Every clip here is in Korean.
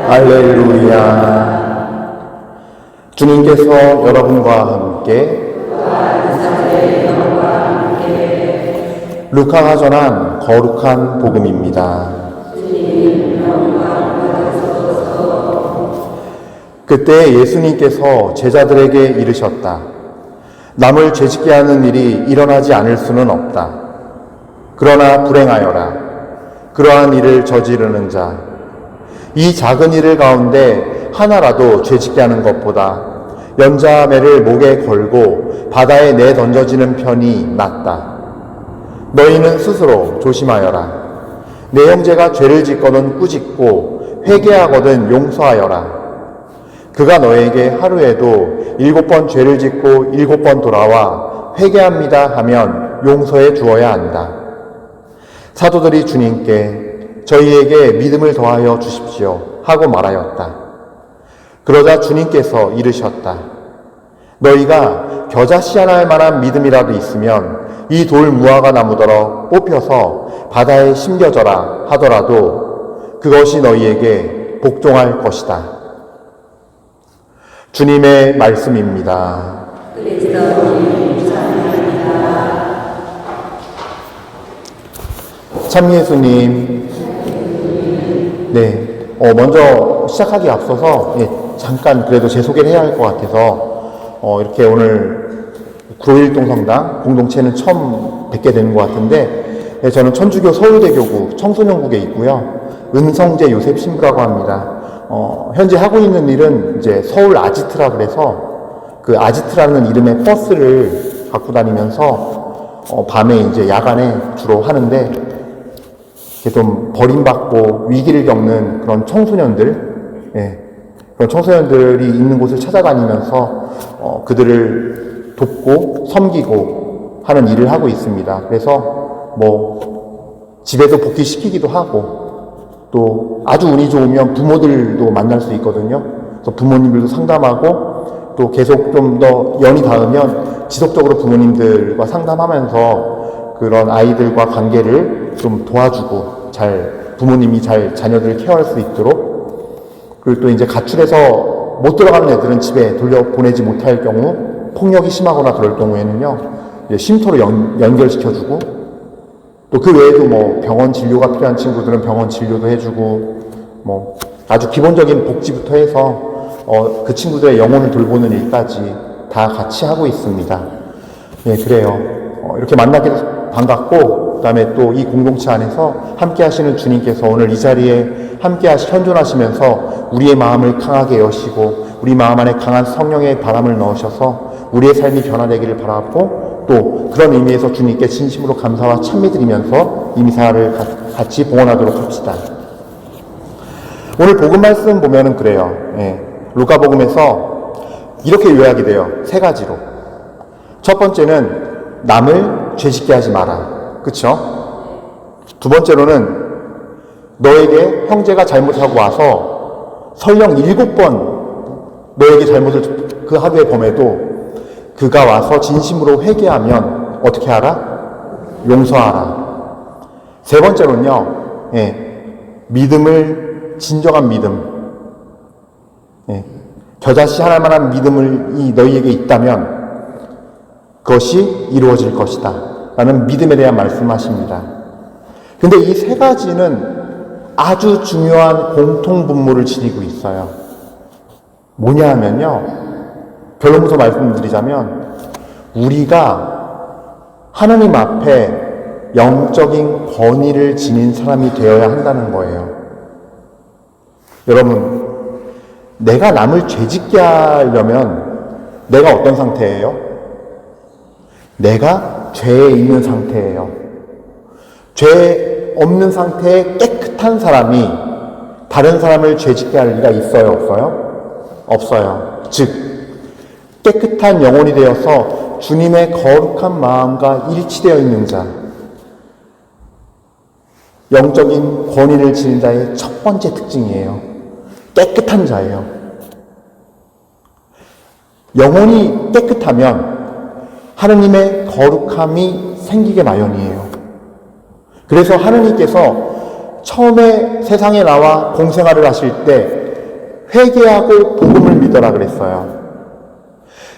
할렐루야. 주님께서 여러분과 함께 루카가 전한 거룩한 복음입니다. 그때 예수님께서 제자들에게 이르셨다. 남을 죄짓게 하는 일이 일어나지 않을 수는 없다. 그러나 불행하여라. 그러한 일을 저지르는 자, 이 작은 일을 가운데 하나라도 죄짓게 하는 것보다 연자매를 목에 걸고 바다에 내던져지는 편이 낫다. 너희는 스스로 조심하여라. 내 형제가 죄를 짓거든 꾸짖고 회개하거든 용서하여라. 그가 너에게 하루에도 7번 죄를 짓고 7번 돌아와 회개합니다 하면 용서해 주어야 한다. 사도들이 주님께 저희에게 믿음을 더하여 주십시오 하고 말하였다. 그러자 주님께서 이르셨다. 너희가 겨자씨 하나할 만한 믿음이라도 있으면 이 돌 무화과 나무더러 뽑혀서 바다에 심겨져라 하더라도 그것이 너희에게 복종할 것이다. 주님의 말씀입니다. 참 예수님, 네, 먼저 시작하기 앞서서 잠깐 그래도 제 소개를 해야 할 것 같아서 이렇게 오늘 9.1 성당 공동체는 처음 뵙게 되는 것 같은데, 저는 천주교 서울대교구 청소년국에 있고요. 은성재 요셉 신부라고 합니다. 현재 하고 있는 일은 이제 서울 아지트라 그래서 그 아지트라는 이름의 버스를 갖고 다니면서 밤에 이제 야간에 주로 하는데, 좀 버림받고 위기를 겪는 그런 청소년들, 그런 청소년들이 있는 곳을 찾아다니면서 그들을 돕고 섬기고 하는 일을 하고 있습니다. 그래서 집에도 복귀시키기도 하고, 또 아주 운이 좋으면 부모들도 만날 수 있거든요. 그래서 부모님들도 상담하고, 또 계속 좀 더 연이 닿으면 지속적으로 부모님들과 상담하면서 그런 아이들과 관계를 좀 도와주고 부모님이 잘 자녀들을 케어할 수 있도록, 그리고 또 이제 가출해서 못 들어가는 애들은 집에 돌려보내지 못할 경우, 폭력이 심하거나 그럴 경우에는요, 쉼터로 연결시켜주고, 또 그 외에도 병원 진료가 필요한 친구들은 병원 진료도 해주고, 아주 기본적인 복지부터 해서 그 친구들의 영혼을 돌보는 일까지 다 같이 하고 있습니다. 그래요. 이렇게 만나게 반갑고, 그 다음에 또 이 공동체 안에서 함께 하시는 주님께서 오늘 이 자리에 함께 현존하시면서 우리의 마음을 강하게 여시고, 우리 마음 안에 강한 성령의 바람을 넣으셔서 우리의 삶이 변화되기를 바라고, 또 그런 의미에서 주님께 진심으로 감사와 찬미드리면서 이 미사를 같이 봉헌하도록 합시다. 오늘 복음 말씀 보면은 그래요. 루카복음에서 이렇게 요약이 돼요. 3가지로. 첫 번째는 남을 죄짓게 하지 마라. 그쵸? 두 번째로는 너에게 형제가 잘못하고 와서 설령 7번 너에게 잘못을 그 하루에 범해도 그가 와서 진심으로 회개하면 어떻게 하라? 용서하라. 세 번째로는요, 믿음을, 진정한 믿음, 겨자씨 하나할 만한 믿음이 너희에게 있다면 그것이 이루어질 것이다 라는 믿음에 대한 말씀하십니다. 근데 이 3가지는 아주 중요한 공통분모를 지니고 있어요. 뭐냐 하면요, 결론부터 말씀드리자면 우리가 하나님 앞에 영적인 권위를 지닌 사람이 되어야 한다는 거예요. 여러분, 내가 남을 죄짓게 하려면 내가 어떤 상태예요? 내가 죄에 있는 상태예요. 죄 없는 상태에 깨끗한 사람이 다른 사람을 죄짓게 할 리가 있어요, 없어요? 없어요. 즉, 깨끗한 영혼이 되어서 주님의 거룩한 마음과 일치되어 있는 자, 영적인 권위를 지닌 자의 첫 번째 특징이에요. 깨끗한 자예요. 영혼이 깨끗하면 하느님의 거룩함이 생기게 마련이에요. 그래서 하느님께서 처음에 세상에 나와 공생활을 하실 때 회개하고 복음을 믿어라 그랬어요.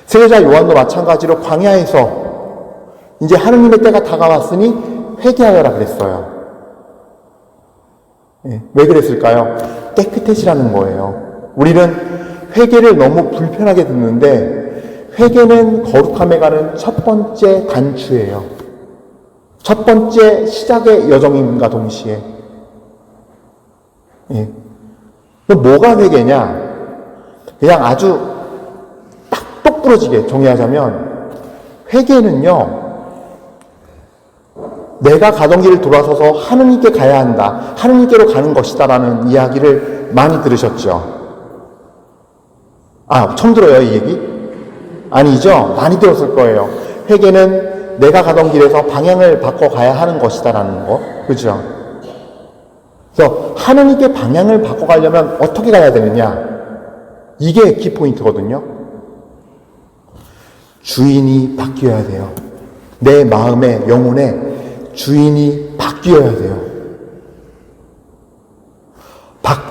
세례자 요한도 마찬가지로 광야에서 이제 하느님의 때가 다가왔으니 회개하여라 그랬어요. 왜 그랬을까요? 깨끗해지라는 거예요. 우리는 회개를 너무 불편하게 듣는데 회개는 거룩함에 가는 첫 번째 단추예요. 첫 번째 시작의 여정임과 동시에. 그럼 뭐가 회개냐? 그냥 아주 딱 똑부러지게 정의하자면 회개는요, 내가 가던 길을 돌아서서 하느님께 가야 한다, 하느님께로 가는 것이다 라는 이야기를 많이 들으셨죠? 처음 들어요, 이 얘기? 아니죠? 많이 들었을 거예요. 회개는 내가 가던 길에서 방향을 바꿔 가야 하는 것이다 라는 거. 그죠? 그래서 하느님께 방향을 바꿔가려면 어떻게 가야 되느냐? 이게 키포인트거든요. 주인이 바뀌어야 돼요. 내 마음의 영혼에 주인이 바뀌어야 돼요.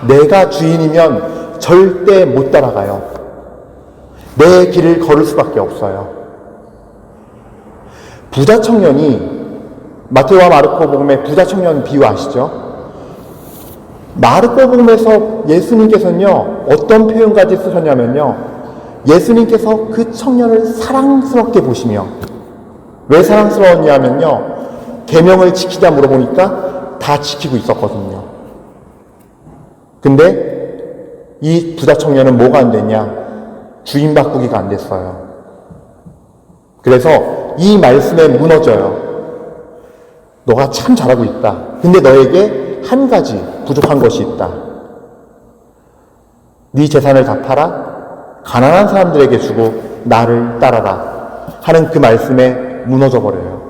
내가 주인이면 절대 못 따라가요. 내 길을 걸을 수밖에 없어요. 부자 청년이, 마태와 마르코 복음의 부자 청년 비유 아시죠? 마르코 복음에서 예수님께서는요, 어떤 표현까지 쓰셨냐면요, 예수님께서 그 청년을 사랑스럽게 보시며, 왜 사랑스러웠냐면요, 계명을 지키자 물어보니까 다 지키고 있었거든요. 근데 이 부자 청년은 뭐가 안 됐냐? 주인 바꾸기가 안 됐어요. 그래서 이 말씀에 무너져요. 너가 참 잘하고 있다. 근데 너에게 한 가지 부족한 것이 있다. 네 재산을 다 팔아 가난한 사람들에게 주고 나를 따라라 하는 그 말씀에 무너져 버려요.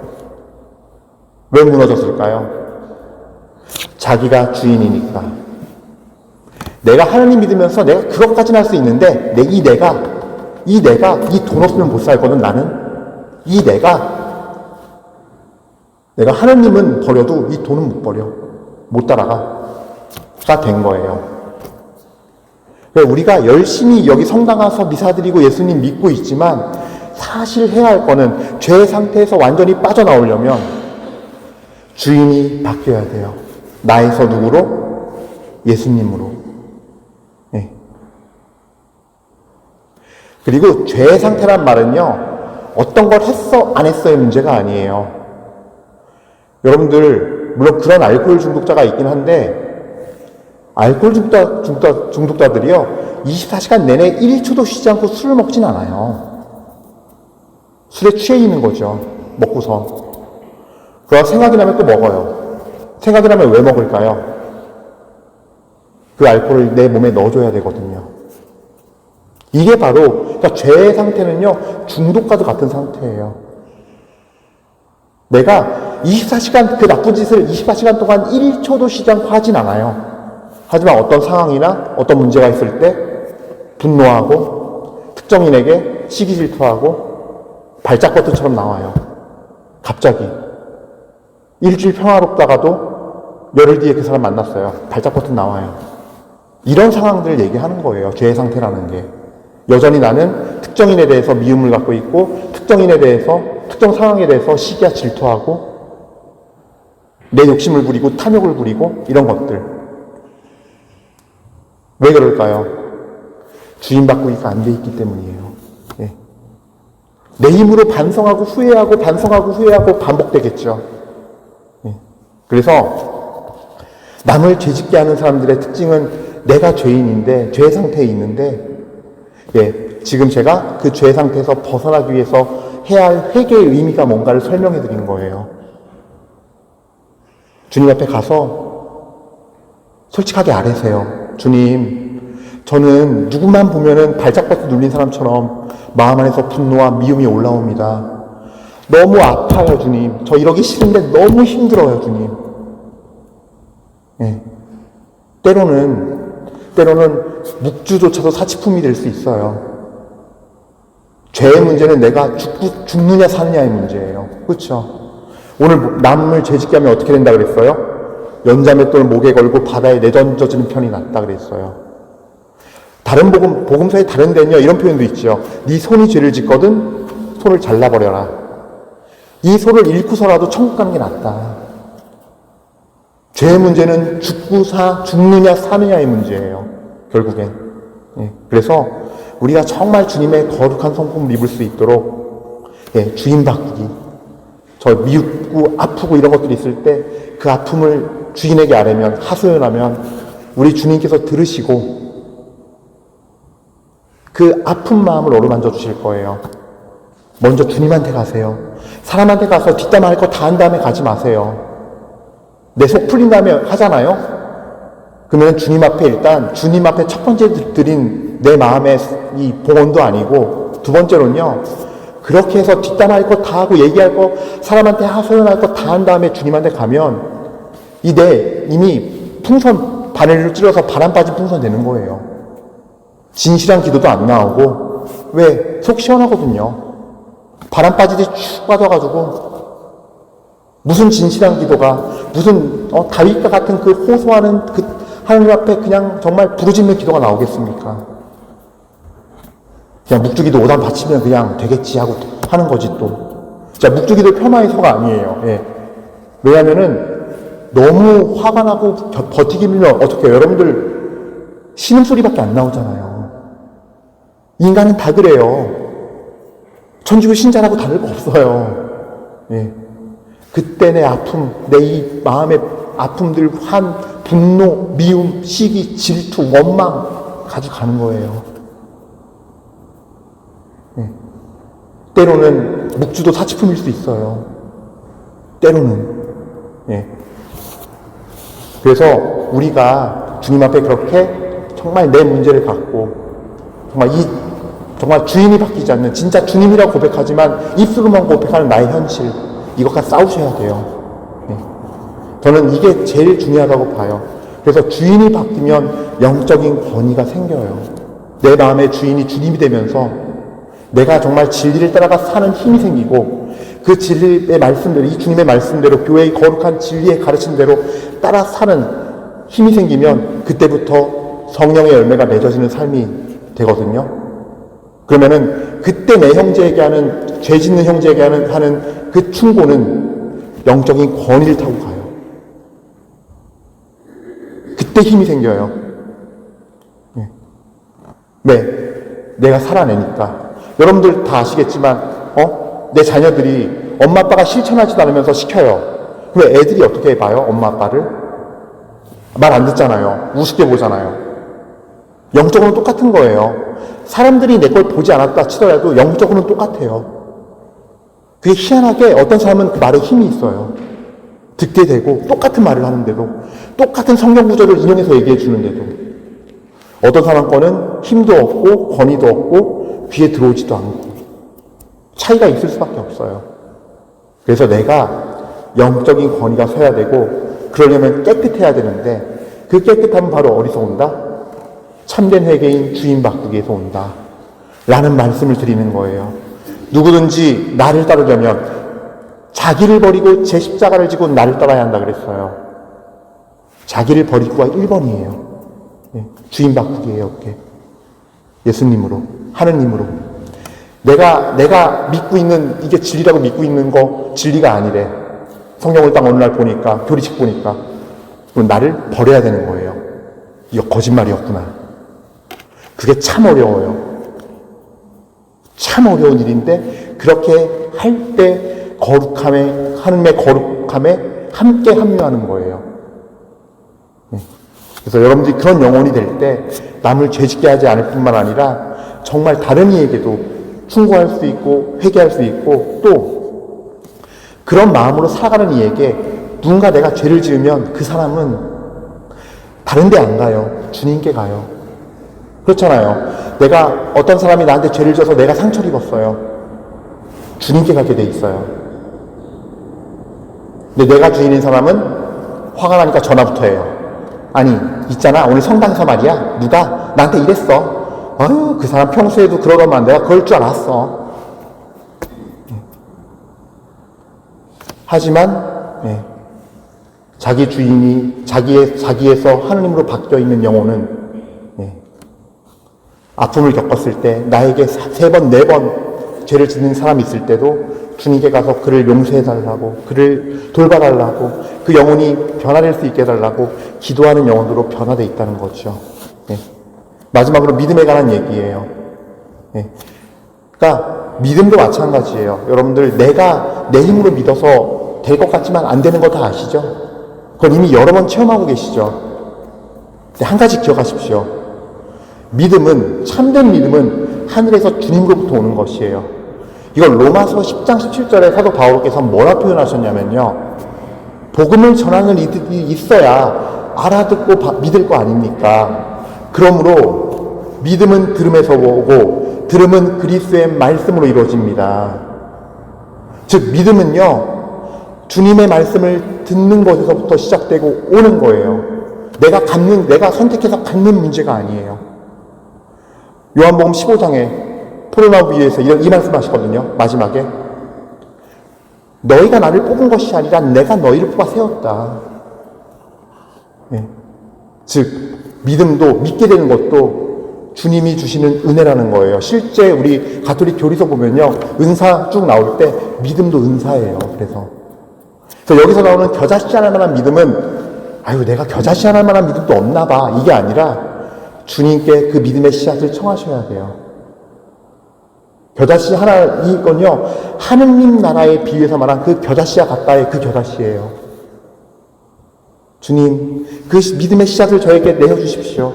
왜 무너졌을까요? 자기가 주인이니까. 내가 하나님 믿으면서 내가 그것까지는 할 수 있는데 이 돈 없으면 못 살거든. 나는 내가 하나님은 버려도 이 돈은 못 버려, 못 따라가가 된 거예요. 우리가 열심히 여기 성당 와서 미사 드리고 예수님 믿고 있지만 사실 해야 할 거는 죄의 상태에서 완전히 빠져나오려면 주인이 바뀌어야 돼요. 나에서 누구로? 예수님으로. 그리고 죄의 상태란 말은요, 어떤 걸 했어 안 했어의 문제가 아니에요. 여러분들 물론 그런 알코올 중독자가 있긴 한데 알코올 중독자들이요 24시간 내내 1초도 쉬지 않고 술을 먹진 않아요. 술에 취해 있는 거죠. 먹고서. 그러다 생각이 나면 또 먹어요. 생각이 나면 왜 먹을까요? 그 알코올을 내 몸에 넣어줘야 되거든요. 이게 바로, 그러니까 죄의 상태는요, 중독과도 같은 상태예요. 내가 24시간 그 나쁜 짓을 24시간 동안 1초도 쉬지 않고 하진 않아요. 하지만 어떤 상황이나 어떤 문제가 있을 때 분노하고 특정인에게 시기 질투하고 발작버튼처럼 나와요. 갑자기. 일주일 평화롭다가도 열흘 뒤에 그 사람 만났어요. 발작버튼 나와요. 이런 상황들을 얘기하는 거예요. 죄의 상태라는 게. 여전히 나는 특정인에 대해서 미움을 갖고 있고 특정인에 대해서, 특정 상황에 대해서 시기와 질투하고 내 욕심을 부리고 탐욕을 부리고 이런 것들. 왜 그럴까요? 주인 바꾸기가 안 돼 있기 때문이에요. 예. 내 힘으로 반성하고 후회하고 반성하고 후회하고 반복되겠죠. 예. 그래서 남을 죄짓게 하는 사람들의 특징은 내가 죄인인데, 죄 상태에 있는데, 지금 제가 그 죄 상태에서 벗어나기 위해서 해야 할 회개의 의미가 뭔가를 설명해 드린 거예요. 주님 앞에 가서 솔직하게 아뢰세요. 주님, 저는 누구만 보면은 발작버튼 눌린 사람처럼 마음 안에서 분노와 미움이 올라옵니다. 너무 아파요, 주님. 저 이러기 싫은데 너무 힘들어요, 주님. 때로는 묵주조차도 사치품이 될 수 있어요. 죄의 문제는 내가 죽느냐 사느냐의 문제예요. 그렇죠? 오늘 남을 죄짓게 하면 어떻게 된다 그랬어요? 연자맷돌을 목에 걸고 바다에 내던져지는 편이 낫다 그랬어요. 다른 복음서에 다른 데는요, 이런 표현도 있죠. 네 손이 죄를 짓거든 손을 잘라버려라. 이 손을 잃고서라도 천국 가는 게 낫다. 죄의 문제는 죽느냐 사느냐의 문제예요. 결국엔. 예, 그래서 우리가 정말 주님의 거룩한 성품을 입을 수 있도록, 예, 주인 바꾸기. 저 미웃고 아프고 이런 것들이 있을 때 그 아픔을 주인에게 아뢰면, 하소연하면 우리 주님께서 들으시고 그 아픈 마음을 어루만져 주실 거예요. 먼저 주님한테 가세요. 사람한테 가서 뒷담화 할 거 다 한 다음에 가지 마세요. 내 속 풀린 다음에 하잖아요? 그러면 주님 앞에 일단, 주님 앞에 첫 번째 드린 내 마음의 이 봉헌도 아니고, 두 번째로는요, 그렇게 해서 뒷담화 할 거 다 하고 얘기할 거, 사람한테 하소연할 거 다 한 다음에 주님한테 가면, 이미 풍선, 바늘로 찔러서 바람 빠진 풍선 되는 거예요. 진실한 기도도 안 나오고, 왜? 속 시원하거든요. 바람 빠지듯이 쭉 빠져가지고, 무슨 진실한 기도가, 무슨 다윗과 같은 그 호소하는 그 하나님 앞에 그냥 정말 부르짖는 기도가 나오겠습니까? 그냥 묵주기도 오단 바치면 그냥 되겠지 하고 하는 거지 또. 자, 묵주기도 폄하해서가 아니에요. 예. 왜냐면은 너무 화가 나고 버티기 밀면 어떻게 해요? 여러분들 신음소리밖에 안 나오잖아요. 인간은 다 그래요. 천주교 신자라고 다를 거 없어요. 예. 그때 내 아픔, 내 이 마음의 아픔들, 분노, 미움, 시기, 질투, 원망 가져가는 거예요. 예. 때로는 묵주도 사치품일 수 있어요. 때로는. 예. 그래서 우리가 주님 앞에 그렇게 정말 내 문제를 갖고 정말 주인이 바뀌지 않는, 진짜 주님이라고 고백하지만 입술로만 고백하는 나의 현실, 이것과 싸우셔야 돼요. 네. 저는 이게 제일 중요하다고 봐요. 그래서 주인이 바뀌면 영적인 권위가 생겨요. 내 마음의 주인이 주님이 되면서 내가 정말 진리를 따라가 사는 힘이 생기고, 그 진리의 말씀대로, 이 주님의 말씀대로, 교회의 거룩한 진리의 가르침대로 따라 사는 힘이 생기면 그때부터 성령의 열매가 맺어지는 삶이 되거든요. 그러면은 그때 내 형제에게 하는, 죄 짓는 형제에게 하는 그 충고는 영적인 권위를 타고 가요. 그때 힘이 생겨요. 네. 왜? 내가 살아내니까. 여러분들 다 아시겠지만, 내 자녀들이 엄마 아빠가 실천하지도 않으면서 시켜요. 그럼 애들이 어떻게 봐요? 엄마 아빠를? 말 안 듣잖아요. 우습게 보잖아요. 영적으로는 똑같은 거예요. 사람들이 내 걸 보지 않았다 치더라도 영적으로는 똑같아요. 그게 희한하게 어떤 사람은 그 말에 힘이 있어요. 듣게 되고 똑같은 말을 하는데도, 똑같은 성경 구절을 인용해서 얘기해 주는데도, 어떤 사람 거는 힘도 없고 권위도 없고 귀에 들어오지도 않고 차이가 있을 수밖에 없어요. 그래서 내가 영적인 권위가 서야 되고, 그러려면 깨끗해야 되는데, 그 깨끗함은 바로 어디서 온다? 참된 회개인 주인 바꾸기에서 온다 라는 말씀을 드리는 거예요. 누구든지 나를 따르려면 자기를 버리고 제 십자가를 지고 나를 따라야 한다 그랬어요. 자기를 버리고가 1번이에요. 예, 주인 바꾸기예요. 그게. 예수님으로, 하느님으로. 내가 믿고 있는, 이게 진리라고 믿고 있는 거 진리가 아니래. 성경을 딱 어느 날 보니까, 교리책 보니까, 그럼 나를 버려야 되는 거예요. 이거 거짓말이었구나. 그게 참 어려워요. 참 어려운 일인데, 그렇게 할 때 하느님의 거룩함에 함께 합류하는 거예요. 그래서 여러분들이 그런 영혼이 될 때 남을 죄짓게 하지 않을 뿐만 아니라 정말 다른 이에게도 충고할 수 있고 회개할 수 있고, 또 그런 마음으로 살아가는 이에게 누군가 내가 죄를 지으면 그 사람은 다른 데 안 가요. 주님께 가요. 그렇잖아요. 내가, 어떤 사람이 나한테 죄를 져서 내가 상처를 입었어요. 주님께 가게 돼 있어요. 근데 내가 주인인 사람은 화가 나니까 전화부터 해요. 아니, 있잖아, 오늘 성당에서 말이야, 누가 나한테 이랬어. 아유, 그 사람 평소에도 그러더만 내가 그럴 줄 알았어. 하지만 자기 주인이 자기에서 하느님으로 바뀌어 있는 영혼은 아픔을 겪었을 때 나에게 3번, 4번 죄를 짓는 사람이 있을 때도 주님께 가서 그를 용서해달라고, 그를 돌봐달라고, 그 영혼이 변화될 수 있게 해달라고 기도하는 영혼으로 변화되어 있다는 거죠. 마지막으로 믿음에 관한 얘기예요. 그러니까 믿음도 마찬가지예요. 여러분들 내가 내 힘으로 믿어서 될 것 같지만 안 되는 거 다 아시죠? 그건 이미 여러 번 체험하고 계시죠? 근데 한 가지 기억하십시오. 믿음은, 참된 믿음은 하늘에서 주님으로부터 오는 것이에요. 이걸 로마서 10장 17절에 사도 바울께서 뭐라 표현하셨냐면요. 복음을 전하는 이들이 있어야 알아듣고 믿을 거 아닙니까? 그러므로 믿음은 들음에서 오고 들음은 그리스도의 말씀으로 이루어집니다. 즉 믿음은요. 주님의 말씀을 듣는 것에서부터 시작되고 오는 거예요. 내가 선택해서 갖는 문제가 아니에요. 요한복음 15장에 포도나무 위에서 이 말씀 하시거든요. 마지막에 너희가 나를 뽑은 것이 아니라 내가 너희를 뽑아 세웠다. 즉 믿음도, 믿게 되는 것도 주님이 주시는 은혜라는 거예요. 실제 우리 가톨릭 교리서 보면요, 은사 쭉 나올 때 믿음도 은사예요. 그래서 여기서 나오는 겨자씨할 만한 믿음은 내가 겨자씨할 만한 믿음도 없나 봐, 이게 아니라 주님께 그 믿음의 씨앗을 청하셔야 돼요. 겨자씨 하나, 이건요, 하느님 나라에 비유해서 말한 그 겨자씨와 가까이 그 겨자씨예요. 주님, 그 믿음의 씨앗을 저에게 내어주십시오.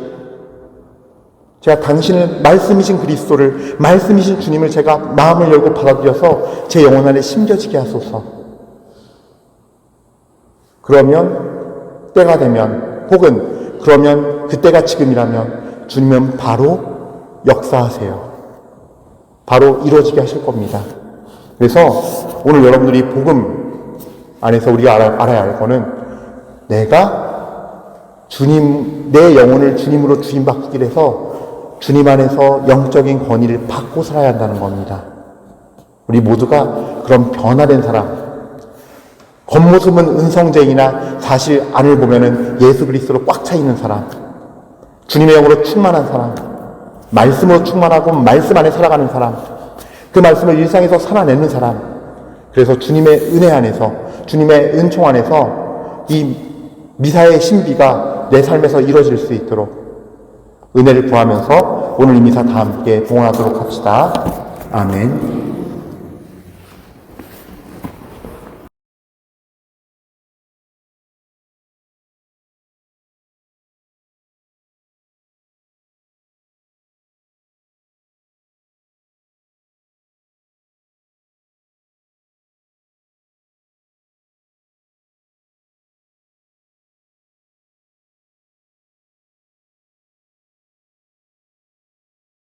제가 당신을, 말씀이신 그리스도를, 말씀이신 주님을 제가 마음을 열고 받아들여서 제 영혼 안에 심겨지게 하소서. 그러면 때가 되면, 혹은 그러면 그때가 지금이라면 주님은 바로 역사하세요. 바로 이루어지게 하실 겁니다. 그래서 오늘 여러분들이 복음 안에서 우리가 알아야 할 거는 내가 내 영혼을 주님으로 주임받기를 해서 주님 안에서 영적인 권위를 받고 살아야 한다는 겁니다. 우리 모두가 그런 변화된 사람, 겉모습은 은성쟁이나 사실 안을 보면은 예수 그리스도로 꽉 차 있는 사람, 주님의 영으로 충만한 사람, 말씀으로 충만하고 말씀 안에 살아가는 사람, 그 말씀을 일상에서 살아내는 사람, 그래서 주님의 은혜 안에서, 주님의 은총 안에서 이 미사의 신비가 내 삶에서 이루어질 수 있도록 은혜를 구하면서 오늘 이 미사 다 함께 봉헌하도록 합시다. 아멘.